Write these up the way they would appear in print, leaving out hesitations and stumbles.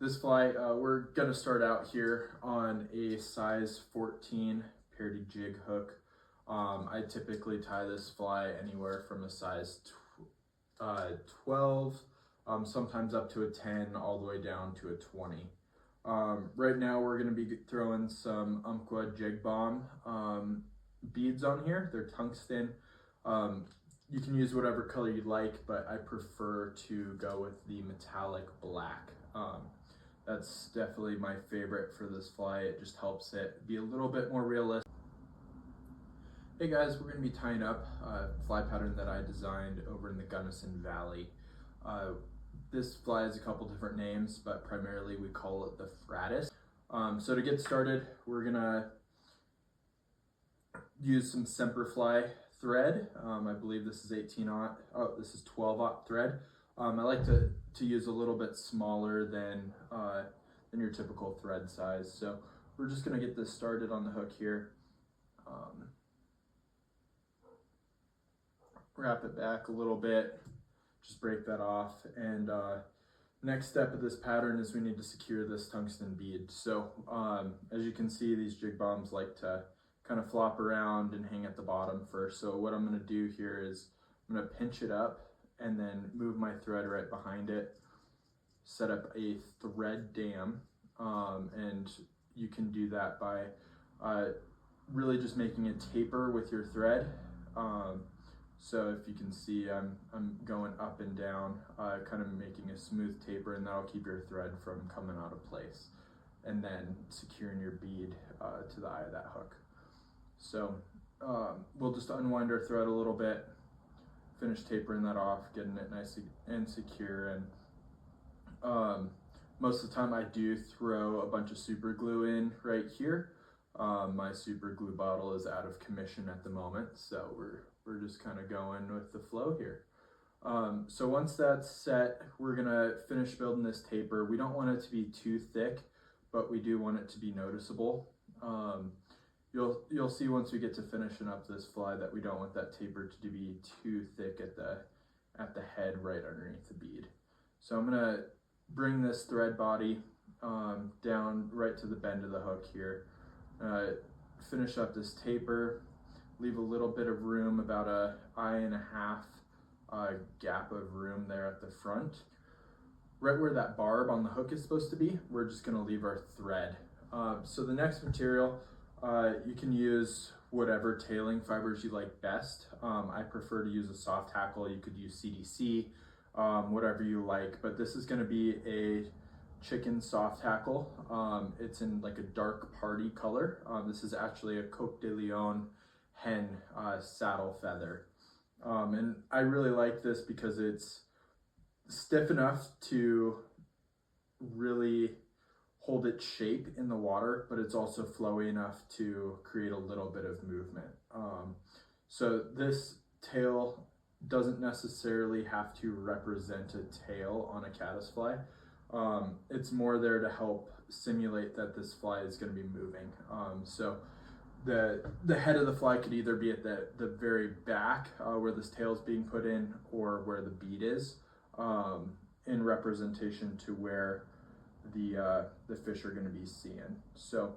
This fly, we're gonna start out here on a size 14 Perdi-Jig hook. I typically tie this fly anywhere from a size 12, sometimes up to a 10, all the way down to a 20. Right now we're gonna be throwing some Umpqua Jig-Bomb beads on here. They're tungsten. You can use whatever color you like, but I prefer to go with the metallic black. That's definitely my favorite for this fly. It just helps it be a little bit more realistic. Hey guys, we're going to be tying up a fly pattern that I designed over in the Gunnison Valley. This fly has a couple different names, but primarily we call it the FRADDIS. So to get started, we're going to use some Semperfly thread. I believe this is 18-aught. Oh, this is 12-aught thread. I like to use a little bit smaller than your typical thread size. So we're just going to get this started on the hook here. Wrap it back a little bit, just break that off. And next step of this pattern is we need to secure this tungsten bead. So as you can see, these jig bombs like to kind of flop around and hang at the bottom first. So what I'm going to do here is I'm going to pinch it up and then move my thread right behind it, set up a thread dam, and you can do that by really just making a taper with your thread. So if you can see, I'm going up and down, kind of making a smooth taper, and that'll keep your thread from coming out of place, and then securing your bead to the eye of that hook. So we'll just unwind our thread a little bit, finish tapering that off, getting it nice and secure. And most of the time I do throw a bunch of super glue in right here. My super glue bottle is out of commission at the moment, so we're just kind of going with the flow here. So once that's set, we're gonna finish building this taper. We don't want it to be too thick, but we do want it to be noticeable. You'll see once we get to finishing up this fly that we don't want that taper to be too thick at the head right underneath the bead. So I'm gonna bring this thread body down right to the bend of the hook here. Finish up this taper, leave a little bit of room, about an eye and a half gap of room there at the front. Right where that barb on the hook is supposed to be, we're just gonna leave our thread. So the next material, you can use whatever tailing fibers you like best. I prefer to use a soft hackle. You could use CDC, whatever you like, but this is gonna be a chicken soft hackle. It's in like a dark party color. This is actually a Coq de Leon hen saddle feather. And I really like this because it's stiff enough to really hold its shape in the water, but it's also flowy enough to create a little bit of movement. So this tail doesn't necessarily have to represent a tail on a caddisfly. It's more there to help simulate that this fly is going to be moving. So the head of the fly could either be at the very back where this tail is being put in, or where the bead is, in representation to where the fish are going to be seeing. So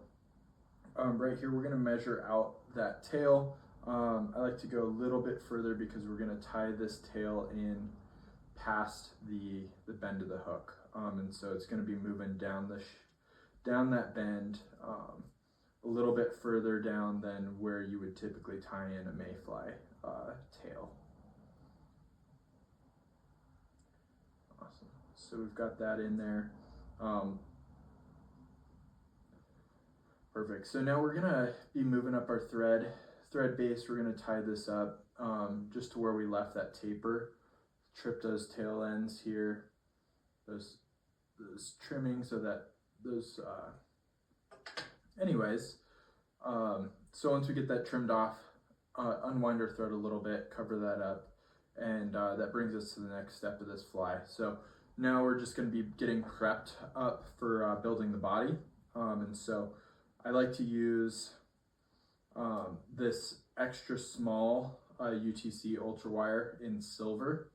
right here we're going to measure out that tail. I like to go a little bit further because we're going to tie this tail in past the bend of the hook, and so it's going to be moving down that bend a little bit further down than where you would typically tie in a mayfly tail. Awesome. So we've got that in there. Perfect. So now we're gonna be moving up our thread base. We're gonna tie this up just to where we left that taper. Trip those tail ends here, those trimmings, so that those anyways, so once we get that trimmed off, unwind our thread a little bit, cover that up, and that brings us to the next step of this fly. So now we're just going to be getting prepped up for building the body. And so I like to use this extra small UTC ultra wire in silver.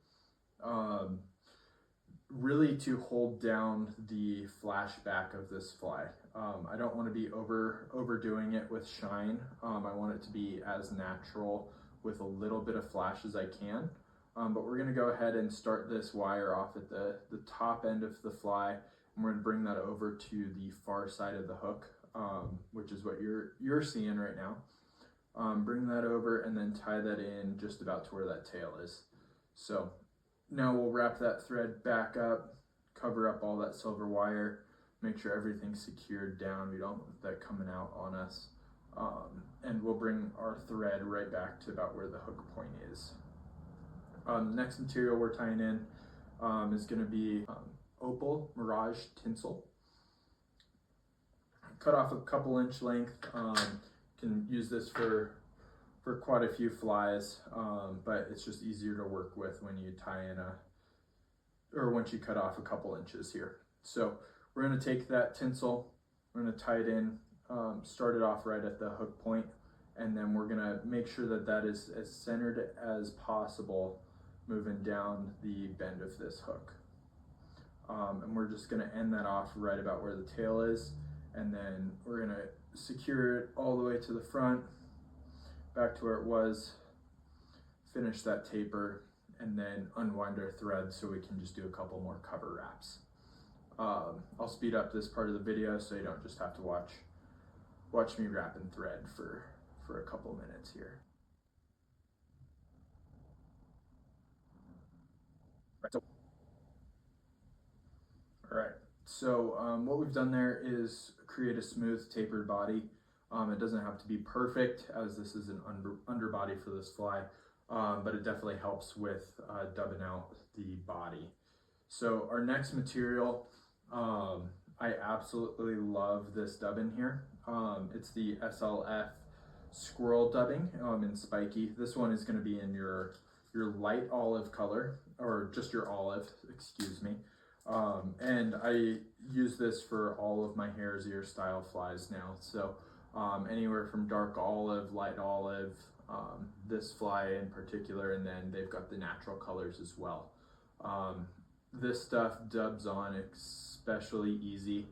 really to hold down the flash back of this fly. I don't want to be overdoing it with shine. I want it to be as natural with a little bit of flash as I can. But we're going to go ahead and start this wire off at the top end of the fly, and we're going to bring that over to the far side of the hook, which is what you're seeing right now. Bring that over and then tie that in just about to where that tail is. So now we'll wrap that thread back up, cover up all that silver wire, make sure everything's secured down. We don't want that coming out on us. And we'll bring our thread right back to about where the hook point is. Next material we're tying in is going to be Opal Mirage Tinsel. Cut off a couple inch length. Can use this for quite a few flies, but it's just easier to work with when you tie in once you cut off a couple inches here. So we're going to take that tinsel, we're going to tie it in, start it off right at the hook point, and then we're going to make sure that that is as centered as possible moving down the bend of this hook. And we're just going to end that off right about where the tail is, and then we're going to secure it all the way to the front, back to where it was, finish that taper, and then unwind our thread so we can just do a couple more cover wraps. I'll speed up this part of the video so you don't just have to watch me wrap and thread for a couple minutes here. Alright, so what we've done there is create a smooth tapered body. It doesn't have to be perfect, as this is an underbody for this fly, but it definitely helps with dubbing out the body. So our next material, I absolutely love this dubbin here. It's the SLF Squirrel dubbing in spiky. This one is going to be in your light olive color, or just your olive, excuse me. And I use this for all of my hare's ear style flies now. So anywhere from dark olive, light olive, this fly in particular, and then they've got the natural colors as well. This stuff dubs on especially easy.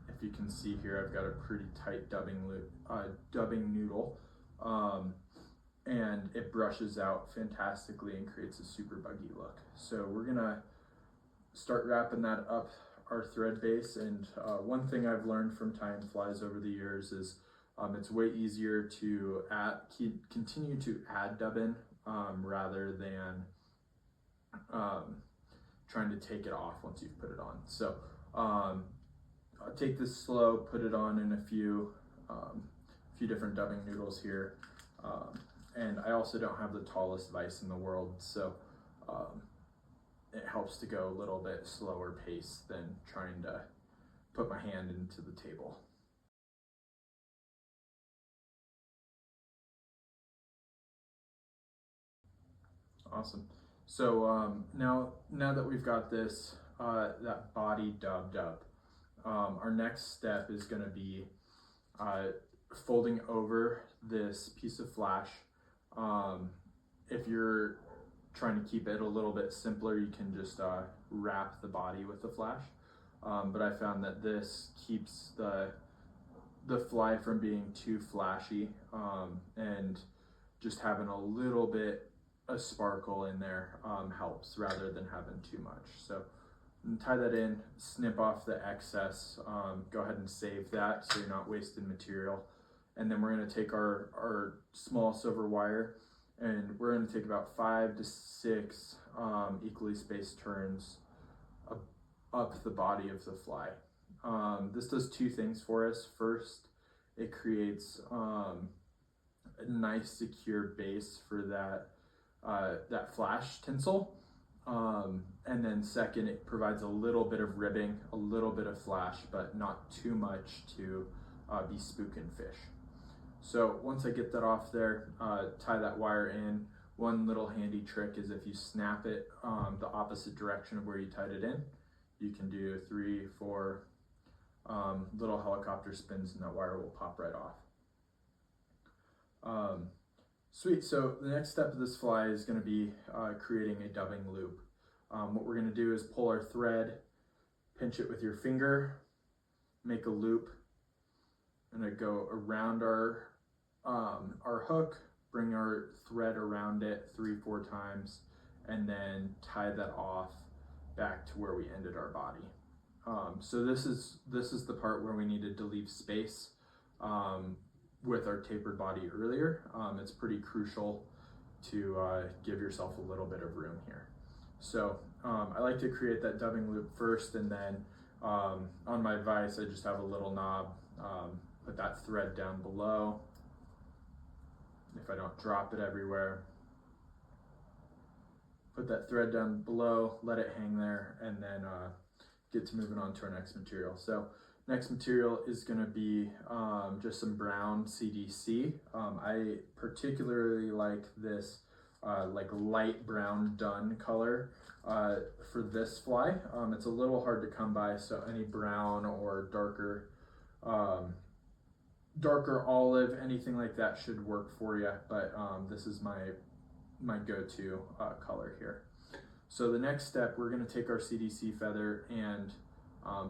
If you can see here, I've got a pretty tight dubbing noodle, and it brushes out fantastically and creates a super buggy look. So we're gonna start wrapping that up our thread base, and one thing I've learned from tying flies over the years is it's way easier to continue to add dubbin rather than trying to take it off once you've put it on. So I'll take this slow, put it on in a few different dubbing noodles here, and I also don't have the tallest vise in the world, so it helps to go a little bit slower pace than trying to put my hand into the table. Awesome. So now that we've got this, that body dubbed up, our next step is going to be folding over this piece of flash. If you're trying to keep it a little bit simpler, you can just wrap the body with the flash. But I found that this keeps the fly from being too flashy, and just having a little bit of sparkle in there helps rather than having too much. So tie that in, snip off the excess, go ahead and save that so you're not wasting material. And then we're going to take our small silver wire, and we're going to take about 5 to 6 equally spaced turns up the body of the fly. This does two things for us. First, it creates a nice secure base for that flash tinsel. And then second, it provides a little bit of ribbing, a little bit of flash, but not too much to be spooking fish. So once I get that off there, tie that wire in. One little handy trick is if you snap it the opposite direction of where you tied it in, you can do 3, 4 little helicopter spins and that wire will pop right off. Sweet, so the next step of this fly is going to be creating a dubbing loop. What we're going to do is pull our thread, pinch it with your finger, make a loop, and it go around our hook, bring our thread around it 3-4 times, and then tie that off back to where we ended our body. So this is the part where we needed to leave space with our tapered body earlier. It's pretty crucial to give yourself a little bit of room here. So I like to create that dubbing loop first, and then on my vise I just have a little knob. Put that thread down below if I don't drop it everywhere. Put that thread down below, let it hang there, and then get to moving on to our next material. So next material is going to be just some brown CDC. I particularly like this like light brown dun color for this fly. It's a little hard to come by, so any brown or darker olive, anything like that should work for you, but this is my go-to color here. So the next step, we're going to take our CDC feather and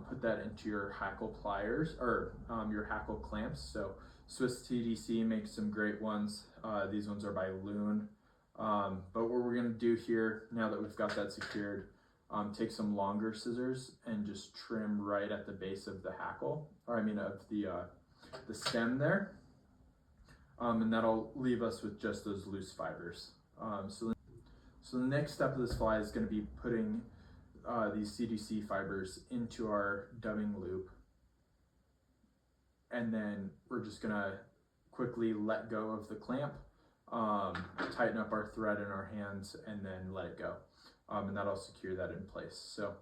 put that into your hackle pliers, or your hackle clamps. So Swiss CDC makes some great ones. These ones are by Loon. But what we're going to do here, now that we've got that secured, take some longer scissors and just trim right at the base of the hackle, or I mean of the stem there, and that'll leave us with just those loose fibers. So the next step of this fly is going to be putting these CDC fibers into our dubbing loop, and then we're just going to quickly let go of the clamp, tighten up our thread in our hands, and then let it go, and that'll secure that in place. So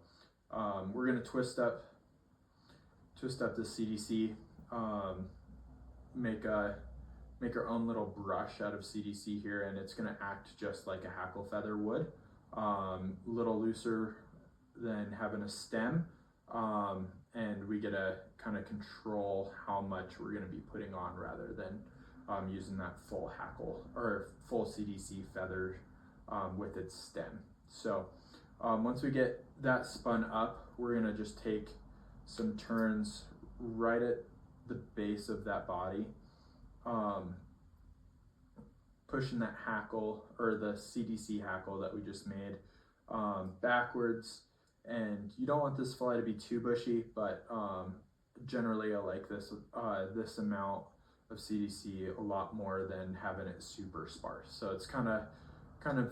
we're going to twist up the CDC, make our own little brush out of CDC here, and it's going to act just like a hackle feather would, a little looser than having a stem, and we get to kind of control how much we're going to be putting on rather than using that full hackle or full CDC feather with its stem. So once we get that spun up, we're going to just take some turns right at the base of that body, pushing that hackle, or the CDC hackle that we just made, backwards. And you don't want this fly to be too bushy, but generally I like this amount of CDC a lot more than having it super sparse. So it's kind of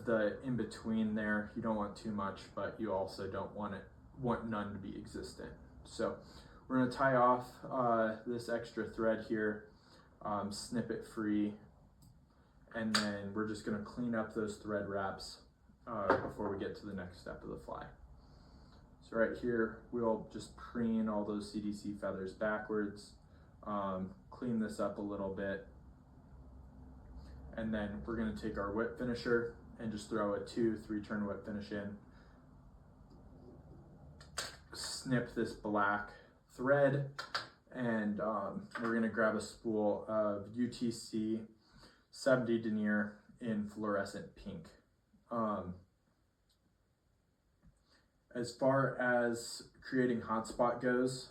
the in between there. You don't want too much, but you also don't want none to be existent. So we're going to tie off this extra thread here, snip it free, and then we're just going to clean up those thread wraps before we get to the next step of the fly. So right here, we'll just preen all those CDC feathers backwards, clean this up a little bit, and then we're going to take our whip finisher and just throw a 2-3 turn whip finish in, snip this black thread, and we're going to grab a spool of UTC 70 denier in fluorescent pink. As far as creating hotspot goes,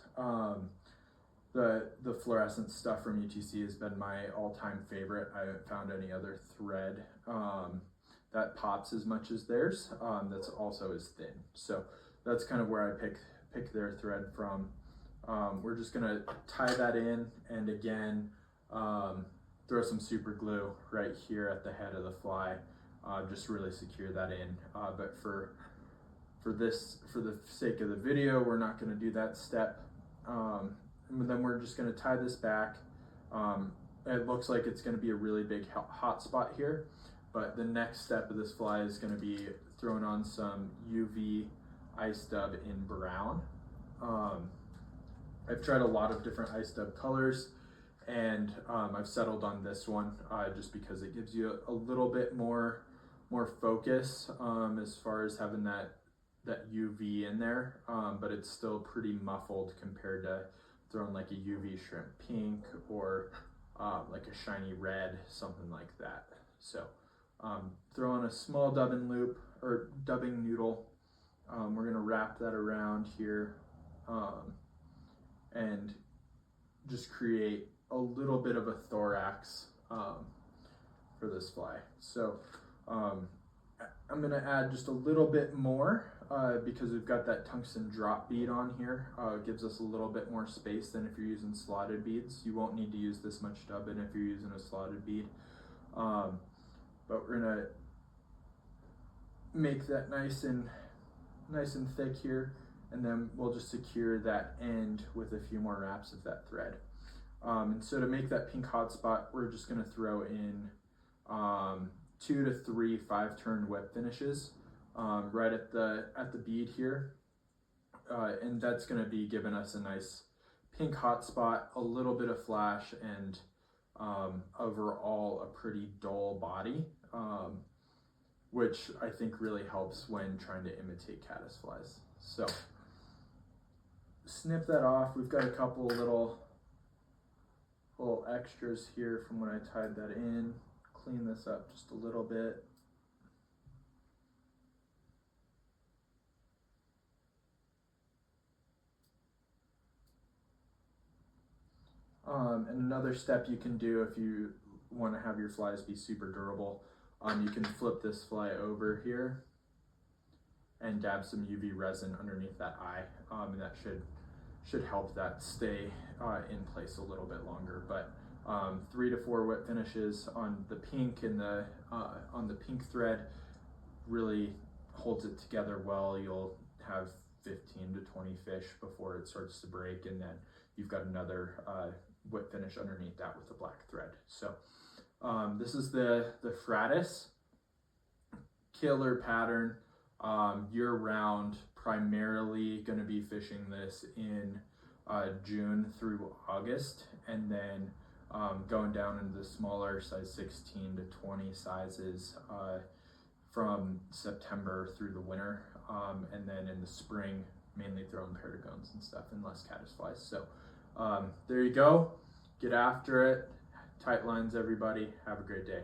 the fluorescent stuff from UTC has been my all-time favorite. I haven't found any other thread that pops as much as theirs, that's also as thin. So that's kind of where I pick their thread from. We're just gonna tie that in, and again, throw some super glue right here at the head of the fly, just really secure that in. But for the sake of the video, we're not going to do that step. And then we're just going to tie this back. It looks like it's going to be a really big hot spot here, but the next step of this fly is going to be throwing on some UV ice dub in brown. I've tried a lot of different ice dub colors, and I've settled on this one just because it gives you a little bit more focus as far as having that UV in there, but it's still pretty muffled compared to throwing like a UV shrimp pink or like a shiny red, something like that. So throw on a small dubbing loop or dubbing noodle, We're going to wrap that around here and just create a little bit of a thorax for this fly. So I'm going to add just a little bit more because we've got that tungsten drop bead on here. It gives us a little bit more space than if you're using slotted beads. You won't need to use this much dubbin if you're using a slotted bead. But we're going to make that nice and thick here, and then we'll just secure that end with a few more wraps of that thread. And so to make that pink hotspot, we're just going to throw in 2 to 3 5-turn whip finishes right at the bead here, and that's going to be giving us a nice pink hotspot, a little bit of flash, and overall a pretty dull body, which I think really helps when trying to imitate caddisflies. So snip that off. We've got a couple little extras here from when I tied that in. Clean this up just a little bit. And another step you can do if you want to have your flies be super durable, you can flip this fly over here and dab some UV resin underneath that eye, and that should help that stay in place a little bit longer. But 3 to 4 whip finishes on the pink and on the pink thread really holds it together well. You'll have 15 to 20 fish before it starts to break, and then you've got another whip finish underneath that with the black thread. So this is the FRADDIS killer pattern, year-round. Primarily going to be fishing this in June through August, and then going down into the smaller size 16 to 20 sizes from September through the winter, and then in the spring mainly throwing perdigons and stuff and less caddisflies. So there you go. Get after it. Tight lines, everybody. Have a great day.